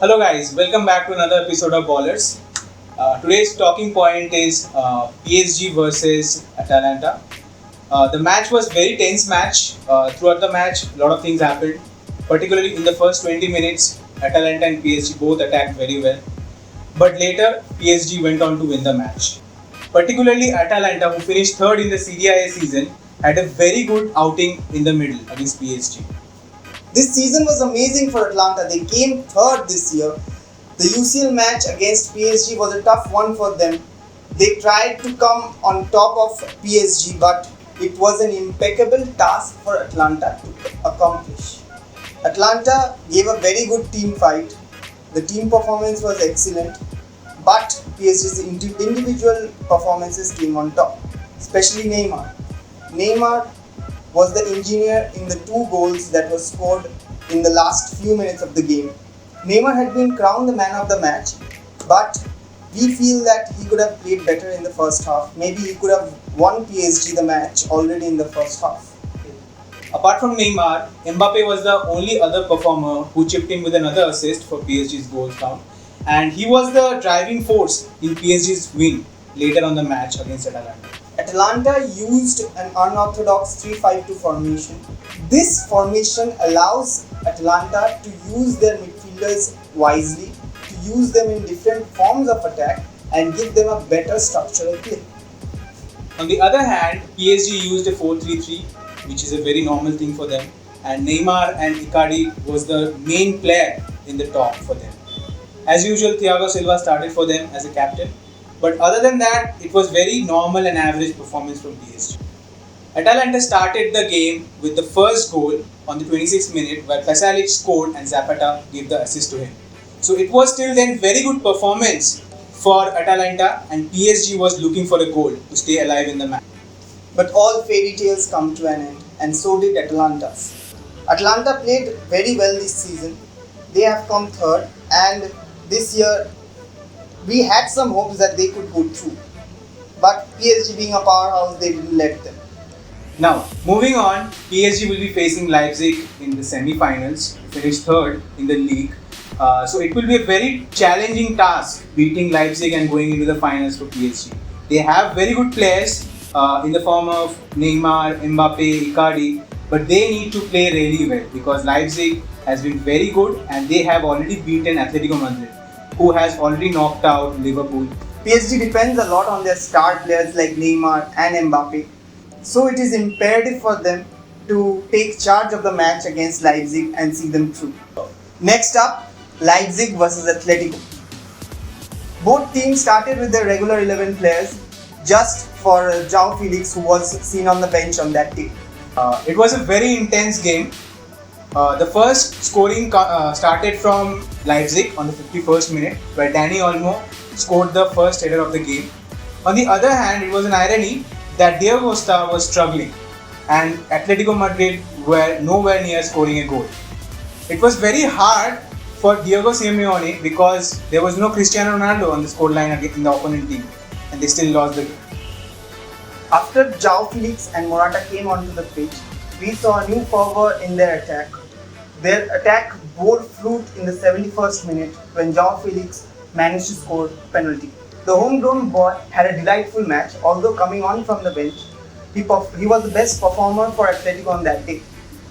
Hello guys, welcome back to another episode of Ballers. Today's talking point is PSG versus Atalanta. The match was very tense match. Throughout the match, a lot of things happened. Particularly in the first 20 minutes, Atalanta and PSG both attacked very well. But later, PSG went on to win the match. Particularly Atalanta, who finished third in the Serie A season, had a very good outing in the middle against PSG. This season was amazing for Atlanta. They came third this year. The UCL match against PSG was a tough one for them. They tried to come on top of PSG, but it was an impeccable task for Atlanta to accomplish. Atlanta gave a very good team fight. The team performance was excellent, but PSG's individual performances came on top, especially Neymar. Neymar was the engineer in the two goals that were scored in the last few minutes of the game. Neymar had been crowned the man of the match, but we feel that he could have played better in the first half. Maybe he could have won PSG the match already in the first half. Apart from Neymar, Mbappe was the only other performer who chipped in with another assist for PSG's goal count, and he was the driving force in PSG's win later on the match against Atalanta. Atalanta used an unorthodox 3-5-2 formation. This formation allows Atalanta to use their midfielders wisely, to use them in different forms of attack and give them a better structural play. On the other hand, PSG used a 4-3-3, which is a very normal thing for them, and Neymar and Icardi was the main player in the top for them. As usual, Thiago Silva started for them as a captain. But other than that, it was very normal and average performance from PSG. Atalanta started the game with the first goal on the 26th minute where Pasalic scored and Zapata gave the assist to him. So it was still then very good performance for Atalanta, and PSG was looking for a goal to stay alive in the match. But all fairy tales come to an end, and so did Atalanta's. Atalanta played very well this season. They have come third, and this year we had some hopes that they could go through. But PSG being a powerhouse, they didn't let them. Now, moving on, PSG will be facing Leipzig in the semi-finals, finished third in the league. So it will be a very challenging task beating Leipzig and going into the finals for PSG. They have very good players in the form of Neymar, Mbappe, Icardi, but they need to play really well because Leipzig has been very good and they have already beaten Atletico Madrid, who has already knocked out Liverpool. PSG depends a lot on their star players like Neymar and Mbappe. So it is imperative for them to take charge of the match against Leipzig and see them through. Next up, Leipzig versus Atletico. Both teams started with their regular 11 players just for João Felix, who was seen on the bench on that day. It was a very intense game. The first scoring started from Leipzig on the 51st minute, where Dani Olmo scored the first header of the game. On the other hand, it was an irony that Diego Costa was struggling and Atletico Madrid were nowhere near scoring a goal. It was very hard for Diego Simeone because there was no Cristiano Ronaldo on the scoreline in the opponent team, and they still lost the game. After João Felix and Morata came onto the pitch, we saw a new fervor in their attack. Their attack bore fruit in the 71st minute when João Felix managed to score a penalty. The homegrown boy had a delightful match, although coming on from the bench, he was the best performer for Atletico on that day.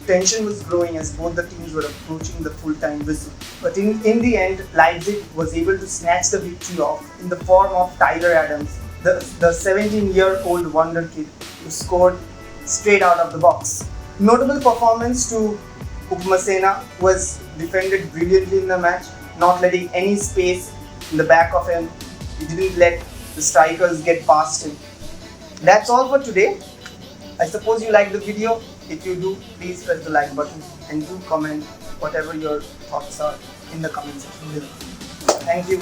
Tension was growing as both the teams were approaching the full-time whistle. But in the end, Leipzig was able to snatch the victory off in the form of Tyler Adams, the 17-year-old wonder kid who scored straight out of the box. Notable performance to Upamecano, who was defended brilliantly in the match, not letting any space in the back of him. He didn't let the strikers get past him. That's all for today. I suppose you liked the video. If you do, please press the like button and do comment whatever your thoughts are in the comment section below. Thank you.